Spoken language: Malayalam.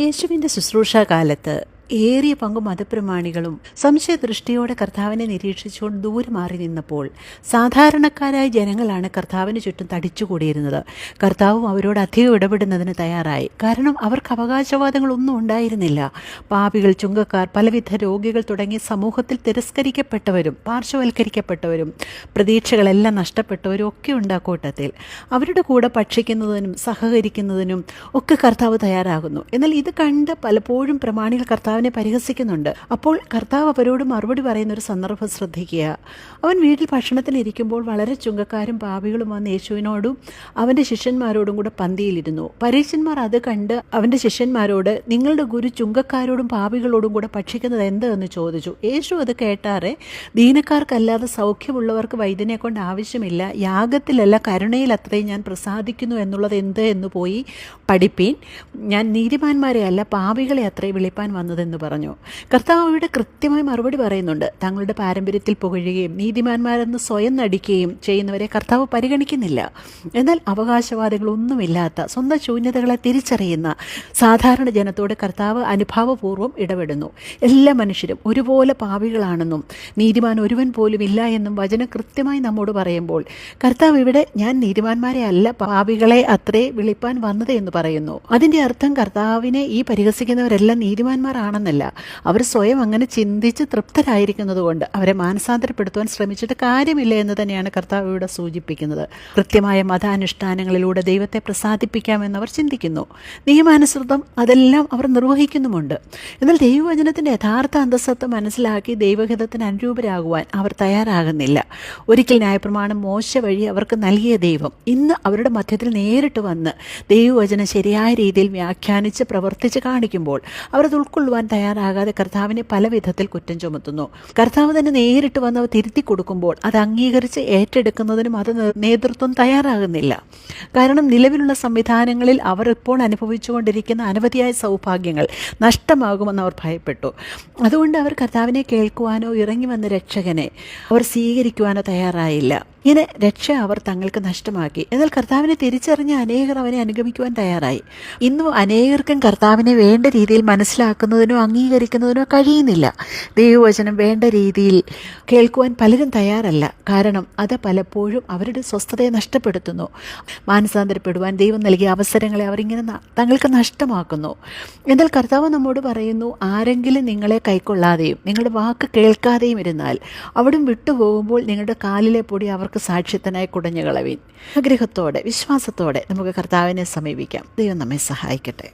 യേശുവിൻ്റെ ശുശ്രൂഷാകാലത്ത് ഏറിയ പങ്കു മതപ്രമാണികളും സംശയദൃഷ്ടിയോടെ കർത്താവിനെ നിരീക്ഷിച്ചുകൊണ്ട് ദൂരെ മാറി നിന്നപ്പോൾ സാധാരണക്കാരായ ജനങ്ങളാണ് കർത്താവിന് ചുറ്റും തടിച്ചുകൂടിയിരുന്നത്. കർത്താവും അവരോട് അധികം ഇടപെടുന്നതിന് തയ്യാറായി. കാരണം അവർക്ക് അവകാശവാദങ്ങളൊന്നും ഉണ്ടായിരുന്നില്ല. പാപികൾ, ചുങ്കക്കാർ, പലവിധ രോഗികൾ തുടങ്ങി സമൂഹത്തിൽ തിരസ്കരിക്കപ്പെട്ടവരും പാർശ്വവൽക്കരിക്കപ്പെട്ടവരും പ്രതീക്ഷകളെല്ലാം നഷ്ടപ്പെട്ടവരും ഒക്കെ ഉണ്ട് അക്കൂട്ടത്തിൽ. അവരുടെ കൂടെ ഭക്ഷിക്കുന്നതിനും സഹകരിക്കുന്നതിനും ഒക്കെ കർത്താവ് തയ്യാറാകുന്നു. എന്നാൽ ഇത് കണ്ട് പലപ്പോഴും പ്രമാണികൾ കർത്താവിനെ പരിഹസിക്കുന്നുണ്ട്. അപ്പോൾ കർത്താവ് അവരോട് മറുപടി പറയുന്ന ഒരു സന്ദർഭം ശ്രദ്ധിക്കുക. അവൻ വീട്ടിൽ ഭക്ഷണത്തിനിരിക്കുമ്പോൾ വളരെ ചുങ്കക്കാരും പാപികളും വന്ന് യേശുവിനോടും അവൻ്റെ ശിഷ്യന്മാരോടും കൂടെ പന്തിയിലിരുന്നു. പരീശന്മാർ അത് കണ്ട് അവൻ്റെ ശിഷ്യന്മാരോട്, നിങ്ങളുടെ ഗുരു ചുങ്കക്കാരോടും പാപികളോടും കൂടെ ഭക്ഷിക്കുന്നത് എന്തെന്ന് ചോദിച്ചു. യേശു അത് കേട്ടാറെ, ദീനക്കാർക്കല്ലാതെ സൗഖ്യമുള്ളവർക്ക് വൈദ്യനെ കൊണ്ട് ആവശ്യമില്ല, യാഗത്തിലല്ല കരുണയിൽ അത്രയും ഞാൻ പ്രസാദിക്കുന്നു എന്നുള്ളത് എന്ത് എന്ന് പോയി പഠിപ്പീൻ. ഞാൻ നീതിമാന്മാരെ അല്ല പാപികളെ അത്രേ വിളിപ്പാൻ വന്നതെന്ന് പറഞ്ഞു. കർത്താവ് ഇവിടെ കൃത്യമായി മറുപടി പറയുന്നുണ്ട്. തങ്ങളുടെ പാരമ്പര്യത്തിൽ പുകഴുകയും നീതിമാന്മാരെന്ന് സ്വയം നടിക്കുകയും ചെയ്യുന്നവരെ കർത്താവ് പരിഗണിക്കുന്നില്ല. എന്നാൽ അവകാശവാദികളൊന്നുമില്ലാത്ത സ്വന്തം ശൂന്യതകളെ തിരിച്ചറിയുന്ന സാധാരണ ജനത്തോട് കർത്താവ് അനുഭാവപൂർവ്വം ഇടപെടുന്നു. എല്ലാ മനുഷ്യരും ഒരുപോലെ പാപികളാണെന്നും നീതിമാൻ ഒരുവൻ പോലും ഇല്ല എന്നും വചനം കൃത്യമായി നമ്മോട് പറയുമ്പോൾ കർത്താവ് ഇവിടെ ഞാൻ നീതിമാന്മാരെ അല്ല പാപികളെ അത്രേ വിളിപ്പാൻ വന്നത് എന്ന് പറയുന്നു. അതിൻ്റെ അർത്ഥം കർത്താവിനെ ഈ പരിഹസിക്കുന്നവരെല്ലാം നീതിമാന്മാരാണെന്നല്ല. അവർ സ്വയം അങ്ങനെ ചിന്തിച്ച് തൃപ്തരായിരിക്കുന്നത് കൊണ്ട് അവരെ മാനസാന്തരപ്പെടുത്തുവാൻ ശ്രമിച്ചിട്ട് കാര്യമില്ല എന്ന് തന്നെയാണ് കർത്താവ് ഇവിടെ സൂചിപ്പിക്കുന്നത്. കൃത്യമായ മതാനുഷ്ഠാനങ്ങളിലൂടെ ദൈവത്തെ പ്രസാദിപ്പിക്കാമെന്ന് അവർ ചിന്തിക്കുന്നു. നിയമാനുസൃതം അതെല്ലാം അവർ നിർവഹിക്കുന്നുമുണ്ട്. എന്നാൽ ദൈവവചനത്തിൻ്റെ യഥാർത്ഥ അന്തസ്സത്വം മനസ്സിലാക്കി ദൈവഹിതത്തിന് അനുരൂപരാകുവാൻ അവർ തയ്യാറാകുന്നില്ല. ഒരിക്കൽ ന്യായപ്രമാണം മോശ വഴി അവർക്ക് നൽകിയ ദൈവം ഇന്ന് അവരുടെ മധ്യത്തിൽ നേരിട്ട് വന്ന് ദൈവവചനം ശരിയായ രീതിയിൽ വ്യാഖ്യാനിച്ച് പ്രവർത്തിച്ച് കാണിക്കുമ്പോൾ അവരത് ഉൾക്കൊള്ളുവാൻ തയ്യാറാകാതെ കർത്താവിനെ പല വിധത്തിൽ കുറ്റം ചുമത്തുന്നു. കർത്താവ് തന്നെ നേരിട്ട് വന്ന് അവ തിരുത്തി കൊടുക്കുമ്പോൾ അത് അംഗീകരിച്ച് ഏറ്റെടുക്കുന്നതിനും അത് നേതൃത്വം തയ്യാറാകുന്നില്ല. കാരണം നിലവിലുള്ള സംവിധാനങ്ങളിൽ അവർ ഇപ്പോൾ അനുഭവിച്ചുകൊണ്ടിരിക്കുന്ന അനവധിയായ സൗഭാഗ്യങ്ങൾ നഷ്ടമാകുമെന്ന് അവർ ഭയപ്പെട്ടു. അതുകൊണ്ട് അവർ കർത്താവിനെ കേൾക്കുവാനോ ഇറങ്ങി വന്ന രക്ഷകനെ അവർ സ്വീകരിക്കുവാനോ തയ്യാറായില്ല. ഇങ്ങനെ രക്ഷ അവർ തങ്ങൾക്ക് നഷ്ടമാക്കി. എന്നാൽ കർത്താവിനെ തിരിച്ചറിഞ്ഞ അനേകർ അവനെ അനുഗമിക്കുവാൻ തയ്യാറായി. ഇന്നും അനേകർക്കും കർത്താവിനെ വേണ്ട രീതിയിൽ മനസ്സിലാക്കുന്നതിനോ അംഗീകരിക്കുന്നതിനോ കഴിയുന്നില്ല. ദൈവവചനം വേണ്ട രീതിയിൽ കേൾക്കുവാൻ പലരും തയ്യാറല്ല. കാരണം അത് പലപ്പോഴും അവരുടെ സ്വസ്ഥതയെ നഷ്ടപ്പെടുത്തുന്നു. മാനസാന്തരപ്പെടുവാൻ ദൈവം നൽകിയ അവസരങ്ങളെ അവരിങ്ങനെ തങ്ങൾക്ക് നഷ്ടമാക്കുന്നു. എന്നാൽ കർത്താവ് നമ്മോട് പറയുന്നു, ആരെങ്കിലും നിങ്ങളെ കൈക്കൊള്ളാതെയും നിങ്ങളുടെ വാക്ക് കേൾക്കാതെയും ഇരുന്നാൽ അവിടും വിട്ടുപോകുമ്പോൾ നിങ്ങളുടെ കാലിലെ പൊടി അവർക്ക് സാക്ഷ്യത്തിനായി കുടഞ്ഞു കളവീൻ. ആഗ്രഹത്തോടെ വിശ്വാസത്തോടെ നമുക്ക് കർത്താവിനെ സമീപിക്കാം. ദൈവം നമ്മെ സഹായിക്കട്ടെ.